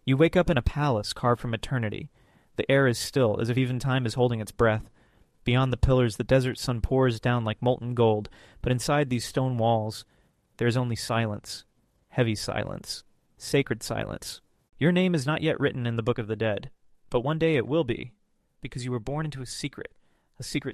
You wake up in a palace carved from eternity. The air is still, as if even time is holding its breath. Beyond the pillars, the desert sun pours down like molten gold, but inside these stone walls, there is only silence. Heavy silence. Sacred silence. Your name is not yet written in the book of the dead, but one day it will be, because you were born into a secret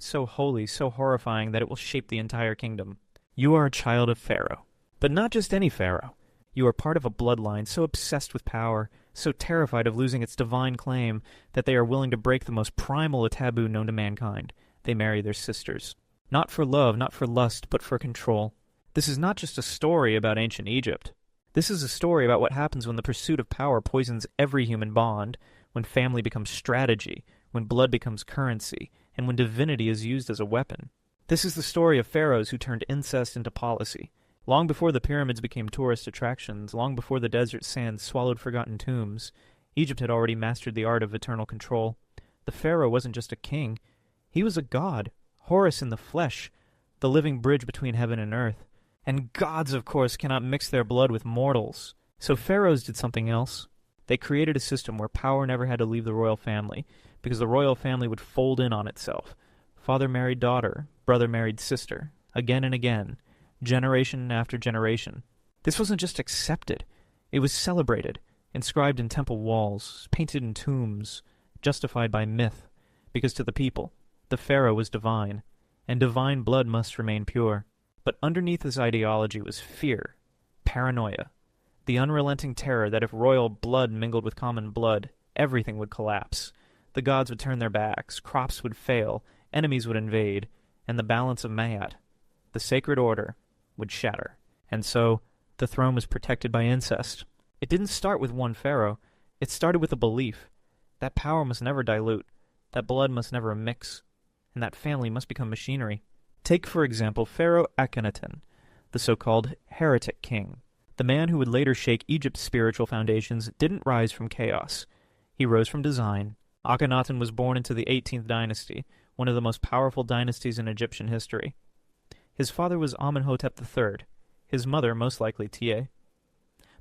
so holy, so horrifying that it will shape the entire kingdom. You are a child of Pharaoh. But not just any Pharaoh. You are part of a bloodline so obsessed with power, so terrified of losing its divine claim, that they are willing to break the most primal taboo known to mankind. They marry their sisters. Not for love, not for lust, but for control. This is not just a story about ancient Egypt. This is a story about what happens when the pursuit of power poisons every human bond, when family becomes strategy, when blood becomes currency, and when divinity is used as a weapon. This is the story of pharaohs who turned incest into policy. Long before the pyramids became tourist attractions, long before the desert sands swallowed forgotten tombs, Egypt had already mastered the art of eternal control. The pharaoh wasn't just a king. He was a god, Horus in the flesh, the living bridge between heaven and earth. And gods, of course, cannot mix their blood with mortals. So pharaohs did something else. They created a system where power never had to leave the royal family, because the royal family would fold in on itself. Father married daughter, brother married sister, again and again, generation after generation. This wasn't just accepted. It was celebrated, inscribed in temple walls, painted in tombs, justified by myth, because to the people, the pharaoh was divine, and divine blood must remain pure. But underneath this ideology was fear, paranoia, the unrelenting terror that if royal blood mingled with common blood, everything would collapse. The gods would turn their backs, crops would fail, enemies would invade, and the balance of Ma'at, the sacred order, would shatter. And so, the throne was protected by incest. It didn't start with one pharaoh. It started with a belief that power must never dilute, that blood must never mix, and that family must become machinery. Take, for example, Pharaoh Akhenaten, the so-called heretic king. The man who would later shake Egypt's spiritual foundations didn't rise from chaos. He rose from design. Akhenaten was born into the 18th dynasty, one of the most powerful dynasties in Egyptian history. His father was Amenhotep III, his mother most likely Tiye.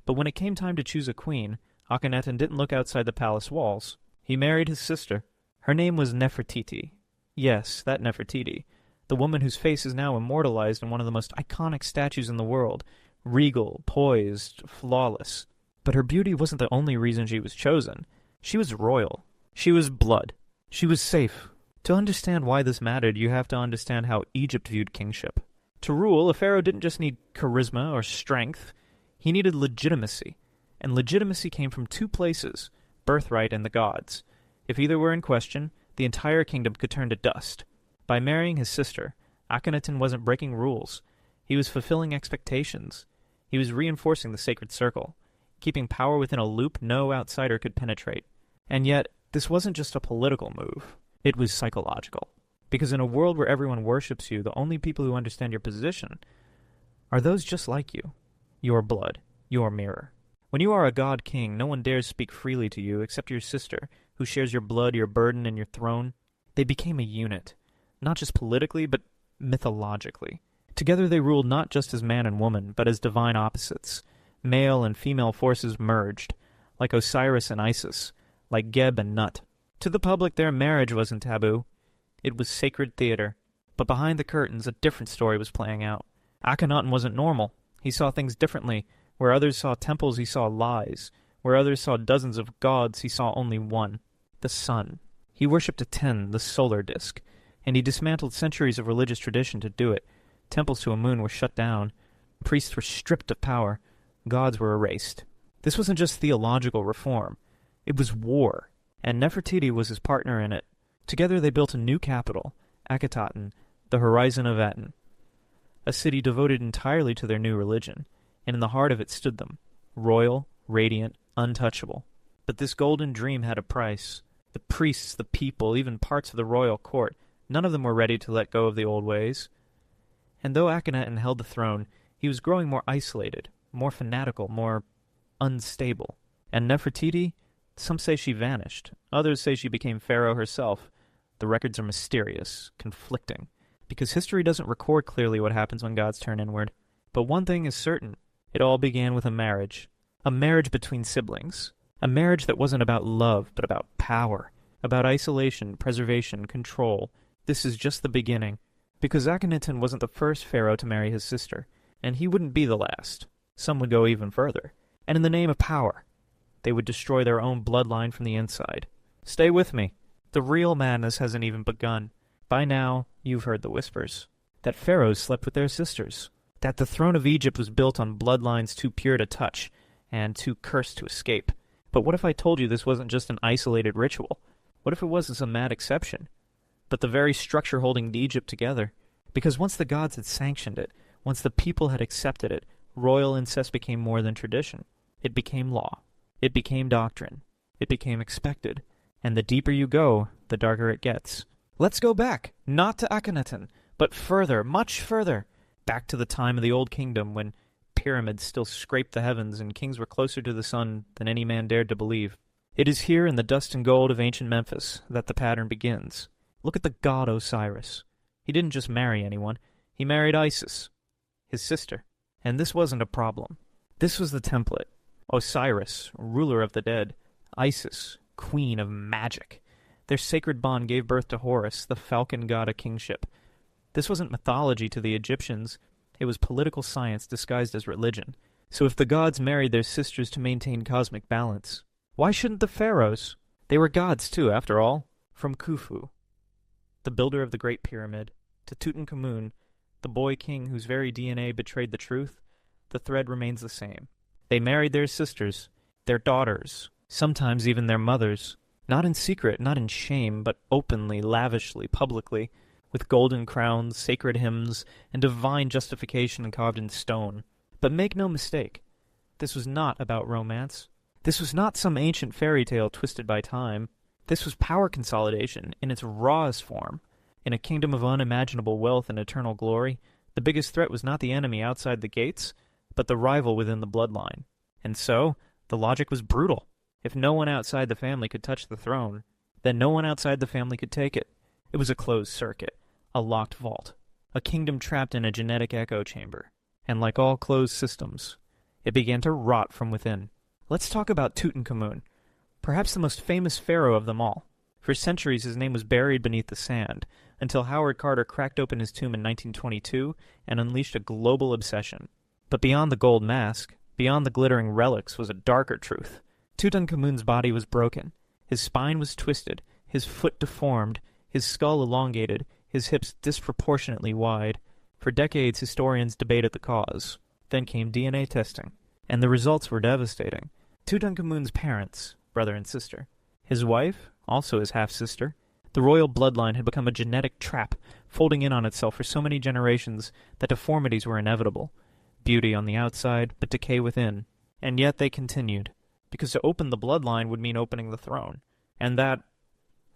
But when it came time to choose a queen, Akhenaten didn't look outside the palace walls. He married his sister. Her name was Nefertiti. Yes, that Nefertiti, the woman whose face is now immortalized in one of the most iconic statues in the world, regal, poised, flawless. But her beauty wasn't the only reason she was chosen. She was royal. She was blood. She was safe. To understand why this mattered, you have to understand how Egypt viewed kingship. To rule, a pharaoh didn't just need charisma or strength. He needed legitimacy. And legitimacy came from two places, birthright and the gods. If either were in question, the entire kingdom could turn to dust. By marrying his sister, Akhenaten wasn't breaking rules. He was fulfilling expectations. He was reinforcing the sacred circle, keeping power within a loop no outsider could penetrate. And yet, this wasn't just a political move. It was psychological. Because in a world where everyone worships you, the only people who understand your position are those just like you. Your blood, your mirror. When you are a god king, no one dares speak freely to you except your sister, who shares your blood, your burden, and your throne. They became a unit, not just politically, but mythologically. Together they ruled not just as man and woman, but as divine opposites. Male and female forces merged, like Osiris and Isis, like Geb and Nut. To the public, their marriage wasn't taboo. It was sacred theater. But behind the curtains, a different story was playing out. Akhenaten wasn't normal. He saw things differently. Where others saw temples, he saw lies. Where others saw dozens of gods, he saw only one, the sun. He worshipped Aten, the solar disk, and he dismantled centuries of religious tradition to do it. Temples to Amun were shut down. Priests were stripped of power. Gods were erased. This wasn't just theological reform. It was war, and Nefertiti was his partner in it. Together they built a new capital, Akhetaten, the horizon of Aten, a city devoted entirely to their new religion, and in the heart of it stood them, royal, radiant, untouchable. But this golden dream had a price. The priests, the people, even parts of the royal court, none of them were ready to let go of the old ways. And though Akhenaten held the throne, he was growing more isolated, more fanatical, more unstable. And Nefertiti, some say she vanished. Others say she became pharaoh herself. The records are mysterious, conflicting, because history doesn't record clearly what happens when gods turn inward. But one thing is certain. It all began with a marriage between siblings. A marriage that wasn't about love, but about power. About isolation, preservation, control. This is just the beginning. Because Akhenaten wasn't the first pharaoh to marry his sister, and he wouldn't be the last. Some would go even further. And in the name of power, they would destroy their own bloodline from the inside. Stay with me. The real madness hasn't even begun. By now, you've heard the whispers. That pharaohs slept with their sisters. That the throne of Egypt was built on bloodlines too pure to touch, and too cursed to escape. But what if I told you this wasn't just an isolated ritual? What if it wasn't some mad exception? But the very structure holding Egypt together. Because once the gods had sanctioned it, once the people had accepted it, royal incest became more than tradition. It became law. It became doctrine. It became expected. And the deeper you go, the darker it gets. Let's go back, not to Akhenaten, but further, much further, back to the time of the Old Kingdom when pyramids still scraped the heavens and kings were closer to the sun than any man dared to believe. It is here in the dust and gold of ancient Memphis that the pattern begins. Look at the god Osiris. He didn't just marry anyone. He married Isis, his sister. And this wasn't a problem. This was the template. Osiris, ruler of the dead. Isis, queen of magic. Their sacred bond gave birth to Horus, the falcon god of kingship. This wasn't mythology to the Egyptians. It was political science disguised as religion. So if the gods married their sisters to maintain cosmic balance, why shouldn't the pharaohs? They were gods too, after all. From Khufu, the builder of the Great Pyramid, to Tutankhamun, the boy king whose very DNA betrayed the truth, the thread remains the same. They married their sisters, their daughters, sometimes even their mothers, not in secret, not in shame, but openly, lavishly, publicly, with golden crowns, sacred hymns, and divine justification carved in stone. But make no mistake, this was not about romance. This was not some ancient fairy tale twisted by time. This was power consolidation in its rawest form. In a kingdom of unimaginable wealth and eternal glory, the biggest threat was not the enemy outside the gates, but the rival within the bloodline. And so, the logic was brutal. If no one outside the family could touch the throne, then no one outside the family could take it. It was a closed circuit, a locked vault, a kingdom trapped in a genetic echo chamber. And like all closed systems, it began to rot from within. Let's talk about Tutankhamun, perhaps the most famous pharaoh of them all. For centuries his name was buried beneath the sand, until Howard Carter cracked open his tomb in 1922 and unleashed a global obsession. But beyond the gold mask, beyond the glittering relics, was a darker truth. Tutankhamun's body was broken. His spine was twisted, his foot deformed, his skull elongated, his hips disproportionately wide. For decades historians debated the cause. Then came DNA testing, and the results were devastating. Tutankhamun's parents, brother and sister. His wife, also his half-sister. The royal bloodline had become a genetic trap, folding in on itself for so many generations that deformities were inevitable. Beauty on the outside, but decay within. And yet they continued, because to open the bloodline would mean opening the throne. And that,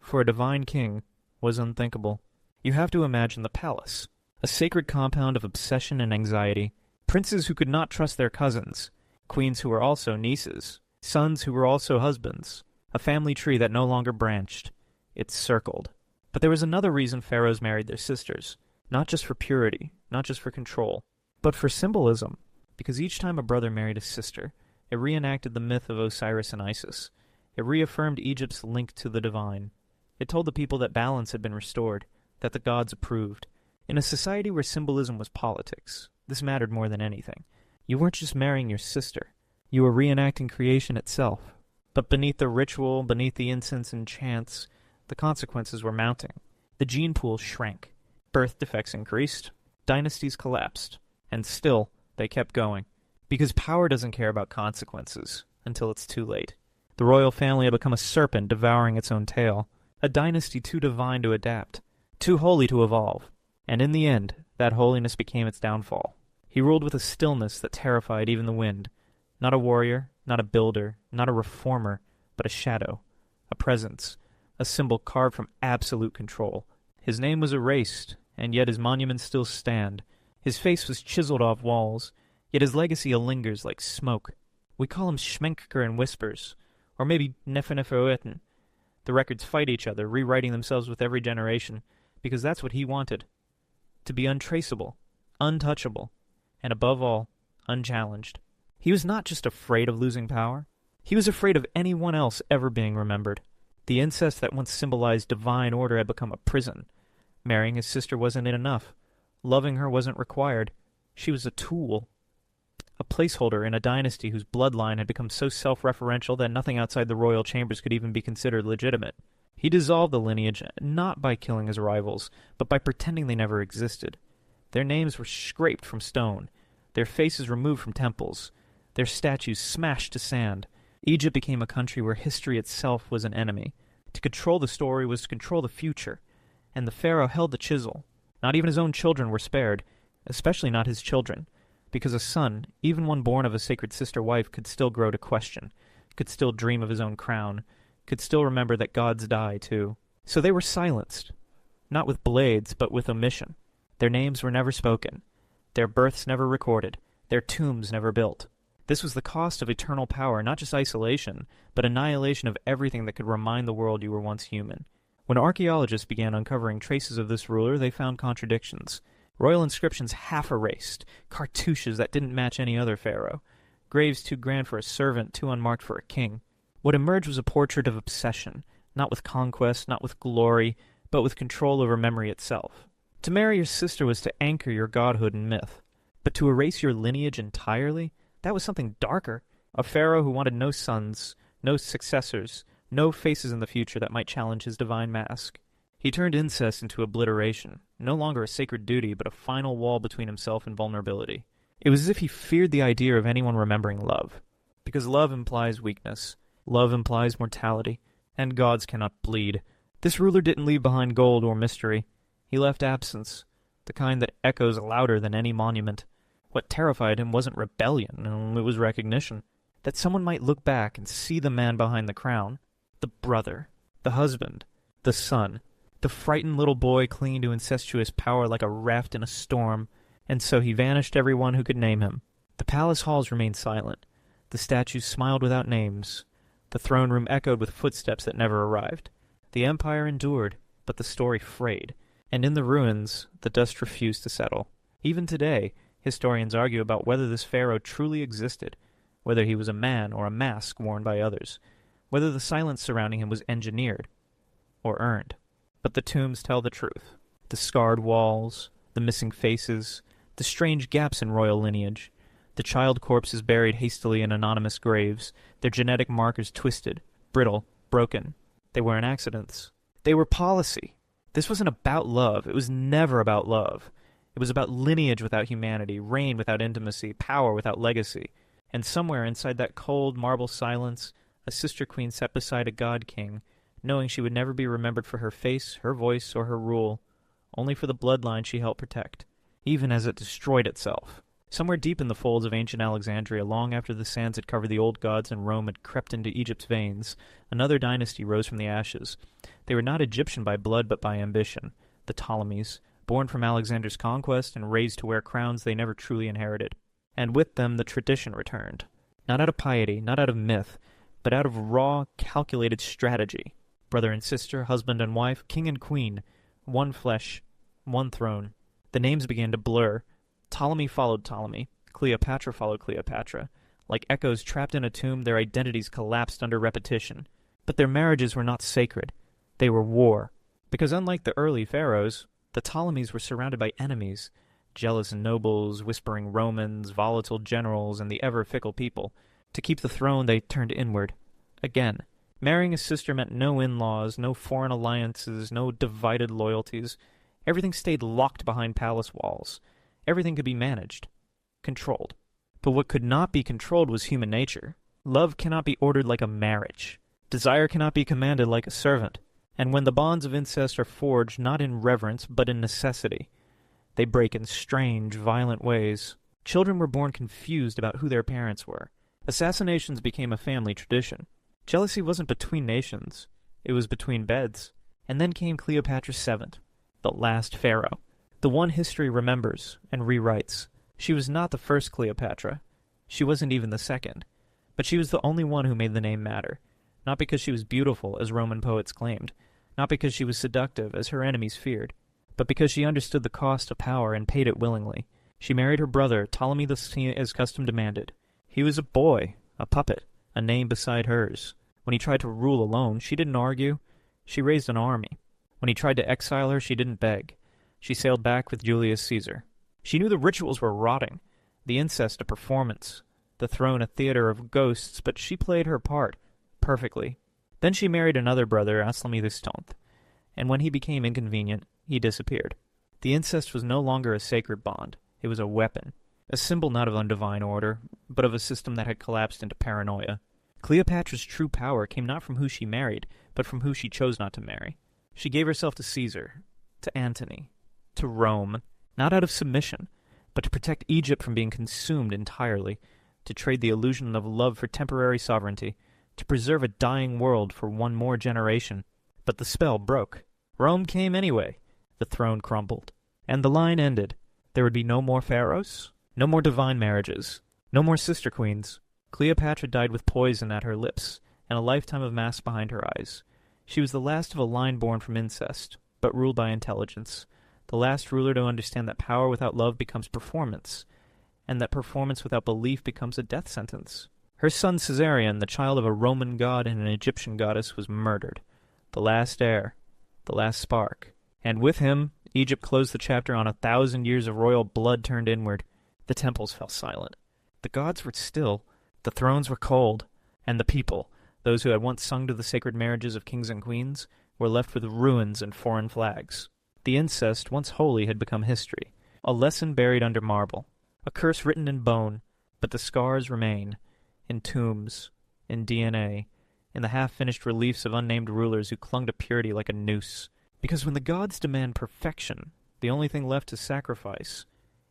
for a divine king, was unthinkable. You have to imagine the palace, a sacred compound of obsession and anxiety. Princes who could not trust their cousins, queens who were also nieces, sons who were also husbands, a family tree that no longer branched. It circled. But there was another reason pharaohs married their sisters, not just for purity, not just for control, but for symbolism, because each time a brother married a sister, it reenacted the myth of Osiris and Isis. It reaffirmed Egypt's link to the divine. It told the people that balance had been restored, that the gods approved. In a society where symbolism was politics, this mattered more than anything. You weren't just marrying your sister. You were reenacting creation itself. But beneath the ritual, beneath the incense and chants, the consequences were mounting. The gene pool shrank. Birth defects increased. Dynasties collapsed. And still, they kept going. Because power doesn't care about consequences until it's too late. The royal family had become a serpent devouring its own tail. A dynasty too divine to adapt. Too holy to evolve. And in the end, that holiness became its downfall. He ruled with a stillness that terrified even the wind. Not a warrior, not a builder, not a reformer, but a shadow, a presence, a symbol carved from absolute control. His name was erased, and yet his monuments still stand. His face was chiseled off walls, yet his legacy lingers like smoke. We call him Schmenker in whispers, or maybe Neferneferueten. The records fight each other, rewriting themselves with every generation, because that's what he wanted. To be untraceable, untouchable, and above all, unchallenged. He was not just afraid of losing power. He was afraid of anyone else ever being remembered. The incest that once symbolized divine order had become a prison. Marrying his sister wasn't enough. Loving her wasn't required. She was a tool. A placeholder in a dynasty whose bloodline had become so self-referential that nothing outside the royal chambers could even be considered legitimate. He dissolved the lineage not by killing his rivals, but by pretending they never existed. Their names were scraped from stone, their faces removed from temples, their statues smashed to sand. Egypt became a country where history itself was an enemy. To control the story was to control the future, and the pharaoh held the chisel. Not even his own children were spared, especially not his children, because a son, even one born of a sacred sister wife, could still grow to question, could still dream of his own crown, could still remember that gods die, too. So they were silenced, not with blades, but with omission. Their names were never spoken, their births never recorded, their tombs never built. This was the cost of eternal power, not just isolation, but annihilation of everything that could remind the world you were once human. When archaeologists began uncovering traces of this ruler, they found contradictions. Royal inscriptions half erased, cartouches that didn't match any other pharaoh, graves too grand for a servant, too unmarked for a king. What emerged was a portrait of obsession, not with conquest, not with glory, but with control over memory itself. To marry your sister was to anchor your godhood in myth, but to erase your lineage entirely, that was something darker. A pharaoh who wanted no sons, no successors, no faces in the future that might challenge his divine mask. He turned incest into obliteration, no longer a sacred duty, but a final wall between himself and vulnerability. It was as if he feared the idea of anyone remembering love, because love implies weakness, love implies mortality, and gods cannot bleed. This ruler didn't leave behind gold or mystery. He left absence, the kind that echoes louder than any monument. What terrified him wasn't rebellion, it was recognition. That someone might look back and see the man behind the crown, the brother, the husband, the son. The frightened little boy clinging to incestuous power like a raft in a storm, and so he vanished everyone who could name him. The palace halls remained silent. The statues smiled without names. The throne room echoed with footsteps that never arrived. The empire endured, but the story frayed, and in the ruins the dust refused to settle. Even today, historians argue about whether this pharaoh truly existed, whether he was a man or a mask worn by others, whether the silence surrounding him was engineered or earned. But the tombs tell the truth. The scarred walls, the missing faces, the strange gaps in royal lineage, the child corpses buried hastily in anonymous graves, their genetic markers twisted, brittle, broken. They weren't accidents. They were policy. This wasn't about love. It was never about love. It was about lineage without humanity, reign without intimacy, power without legacy. And somewhere inside that cold marble silence, a sister queen sat beside a god king, knowing she would never be remembered for her face, her voice, or her rule, only for the bloodline she helped protect, even as it destroyed itself. Somewhere deep in the folds of ancient Alexandria, long after the sands had covered the old gods and Rome had crept into Egypt's veins, another dynasty rose from the ashes. They were not Egyptian by blood but by ambition, the Ptolemies, born from Alexander's conquest and raised to wear crowns they never truly inherited. And with them the tradition returned, not out of piety, not out of myth, but out of raw, calculated strategy. Brother and sister, husband and wife, king and queen, one flesh, one throne. The names began to blur. Ptolemy followed Ptolemy. Cleopatra followed Cleopatra. Like echoes trapped in a tomb, their identities collapsed under repetition. But their marriages were not sacred. They were war. Because unlike the early pharaohs, the Ptolemies were surrounded by enemies, jealous nobles, whispering Romans, volatile generals, and the ever-fickle people. To keep the throne, they turned inward. Again. Marrying a sister meant no in-laws, no foreign alliances, no divided loyalties. Everything stayed locked behind palace walls. Everything could be managed, controlled. But what could not be controlled was human nature. Love cannot be ordered like a marriage. Desire cannot be commanded like a servant. And when the bonds of incest are forged not in reverence but in necessity, they break in strange, violent ways. Children were born confused about who their parents were. Assassinations became a family tradition. Jealousy wasn't between nations, it was between beds. And then came Cleopatra VII, the last pharaoh, the one history remembers and rewrites. She was not the first Cleopatra. She wasn't even the second. But she was the only one who made the name matter, not because she was beautiful, as Roman poets claimed, not because she was seductive, as her enemies feared, but because she understood the cost of power and paid it willingly. She married her brother, Ptolemy as custom demanded. He was a boy, a puppet, a name beside hers. When he tried to rule alone, she didn't argue. She raised an army. When he tried to exile her, she didn't beg. She sailed back with Julius Caesar. She knew the rituals were rotting, the incest a performance, the throne a theater of ghosts, but she played her part perfectly. Then she married another brother, Aslami X, and when he became inconvenient, he disappeared. The incest was no longer a sacred bond. It was a weapon, a symbol not of undivine order, but of a system that had collapsed into paranoia. Cleopatra's true power came not from who she married, but from who she chose not to marry. She gave herself to Caesar, to Antony, to Rome, not out of submission, but to protect Egypt from being consumed entirely, to trade the illusion of love for temporary sovereignty, to preserve a dying world for one more generation. But the spell broke. Rome came anyway. The throne crumbled. And the line ended. There would be no more pharaohs, no more divine marriages, no more sister queens. Cleopatra died with poison at her lips, and a lifetime of masks behind her eyes. She was the last of a line born from incest, but ruled by intelligence, the last ruler to understand that power without love becomes performance, and that performance without belief becomes a death sentence. Her son Caesarion, the child of a Roman god and an Egyptian goddess, was murdered. The last heir, the last spark. And with him, Egypt closed the chapter on 1,000 years of royal blood turned inward. The temples fell silent. The gods were still, the thrones were cold, and the people, those who had once sung to the sacred marriages of kings and queens, were left with ruins and foreign flags. The incest, once holy, had become history, a lesson buried under marble, a curse written in bone, but the scars remain, in tombs, in DNA, in the half-finished reliefs of unnamed rulers who clung to purity like a noose. Because when the gods demand perfection, the only thing left to sacrifice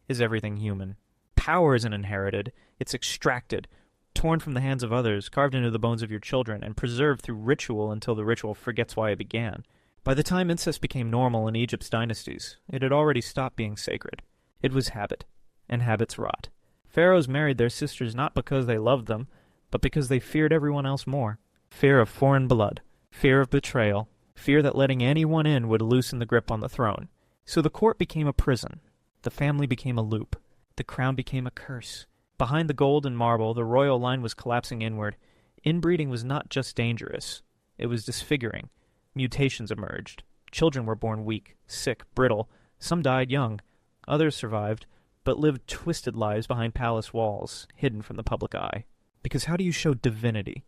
is everything human. Power isn't inherited, it's extracted, torn from the hands of others, carved into the bones of your children, and preserved through ritual until the ritual forgets why it began. By the time incest became normal in Egypt's dynasties, it had already stopped being sacred. It was habit, and habits rot. Pharaohs married their sisters not because they loved them, but because they feared everyone else more. Fear of foreign blood, fear of betrayal, fear that letting anyone in would loosen the grip on the throne. So the court became a prison. The family became a loop. The crown became a curse. Behind the gold and marble, the royal line was collapsing inward. Inbreeding was not just dangerous. It was disfiguring. Mutations emerged. Children were born weak, sick, brittle. Some died young. Others survived, but lived twisted lives behind palace walls, hidden from the public eye. Because how do you show divinity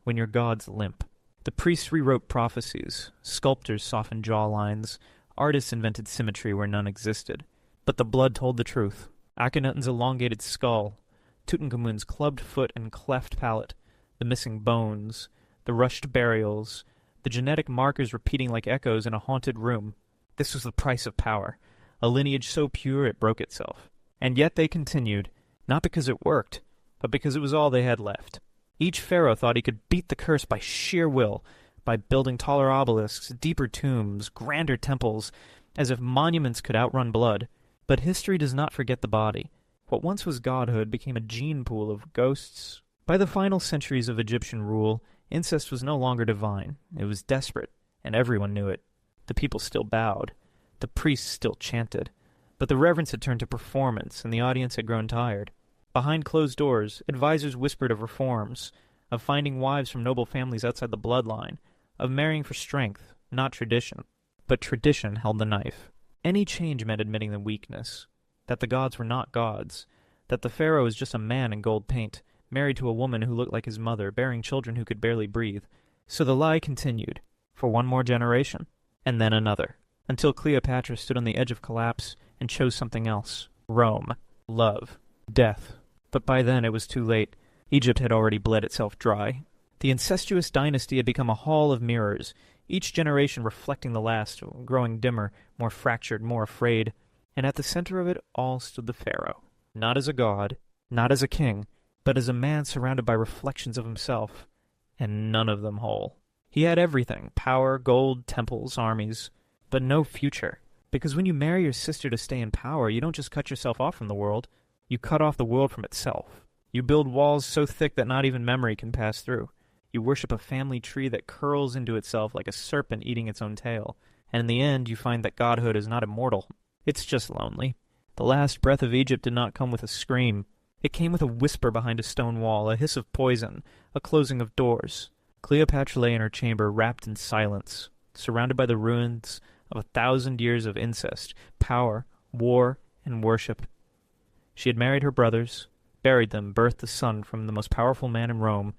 when your gods limp? The priests rewrote prophecies. Sculptors softened jawlines. Artists invented symmetry where none existed. But the blood told the truth. Akhenaten's elongated skull, Tutankhamun's clubbed foot and cleft palate, the missing bones, the rushed burials, the genetic markers repeating like echoes in a haunted room. This was the price of power, a lineage so pure it broke itself. And yet they continued, not because it worked, but because it was all they had left. Each pharaoh thought he could beat the curse by sheer will, by building taller obelisks, deeper tombs, grander temples, as if monuments could outrun blood. But history does not forget the body. What once was godhood became a gene pool of ghosts. By the final centuries of Egyptian rule, incest was no longer divine. It was desperate, and everyone knew it. The people still bowed. The priests still chanted. But the reverence had turned to performance, and the audience had grown tired. Behind closed doors, advisors whispered of reforms, of finding wives from noble families outside the bloodline, of marrying for strength, not tradition. But tradition held the knife. Any change meant admitting the weakness, that the gods were not gods, that the pharaoh was just a man in gold paint, married to a woman who looked like his mother, bearing children who could barely breathe. So the lie continued, for one more generation, and then another, until Cleopatra stood on the edge of collapse and chose something else. Rome. Love. Death. But by then it was too late. Egypt had already bled itself dry. The incestuous dynasty had become a hall of mirrors, each generation reflecting the last, growing dimmer, more fractured, more afraid. And at the center of it all stood the pharaoh, not as a god, not as a king, but as a man surrounded by reflections of himself, and none of them whole. He had everything, power, gold, temples, armies, but no future. Because when you marry your sister to stay in power, you don't just cut yourself off from the world, you cut off the world from itself. You build walls so thick that not even memory can pass through. You worship a family tree that curls into itself like a serpent eating its own tail, and in the end you find that godhood is not immortal. It's just lonely. The last breath of Egypt did not come with a scream. It came with a whisper behind a stone wall, a hiss of poison, a closing of doors. Cleopatra lay in her chamber, wrapped in silence, surrounded by the ruins of 1,000 years of incest, power, war, and worship. She had married her brothers, buried them, birthed a son from the most powerful man in Rome,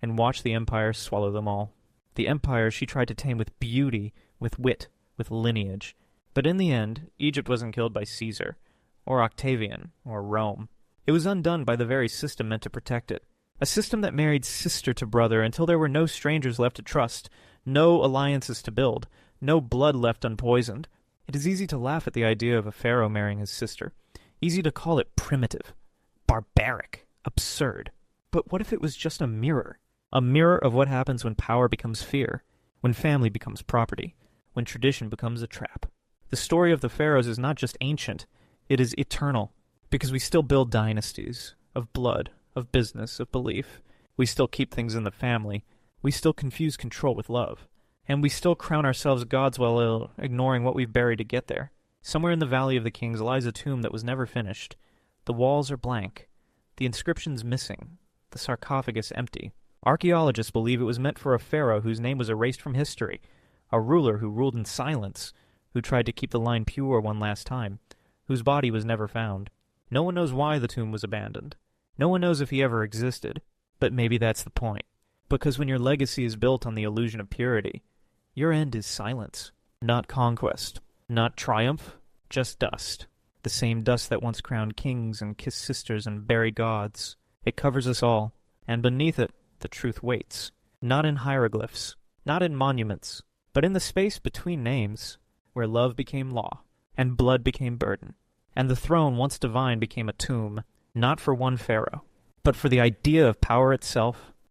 and watched the empire swallow them all. The empire she tried to tame with beauty, with wit, with lineage. But in the end, Egypt wasn't killed by Caesar, or Octavian, or Rome. It was undone by the very system meant to protect it. A system that married sister to brother until there were no strangers left to trust, no alliances to build, no blood left unpoisoned. It is easy to laugh at the idea of a pharaoh marrying his sister. Easy to call it primitive, barbaric, absurd. But what if it was just a mirror? A mirror of what happens when power becomes fear, when family becomes property, when tradition becomes a trap. The story of the pharaohs is not just ancient, it is eternal, because we still build dynasties, of blood, of business, of belief. We still keep things in the family. We still confuse control with love. And we still crown ourselves gods while ignoring what we've buried to get there. Somewhere in the Valley of the Kings lies a tomb that was never finished. The walls are blank. The inscription's missing. The sarcophagus empty. Archaeologists believe it was meant for a pharaoh whose name was erased from history, a ruler who ruled in silence, who tried to keep the line pure one last time, whose body was never found. No one knows why the tomb was abandoned. No one knows if he ever existed, but maybe that's the point. Because when your legacy is built on the illusion of purity, your end is silence, not conquest, not triumph, just dust. The same dust that once crowned kings and kissed sisters and buried gods. It covers us all, and beneath it, the truth waits. Not in hieroglyphs, not in monuments, but in the space between names, where love became law, and blood became burden, and the throne once divine became a tomb, not for one pharaoh, but for the idea of power itself,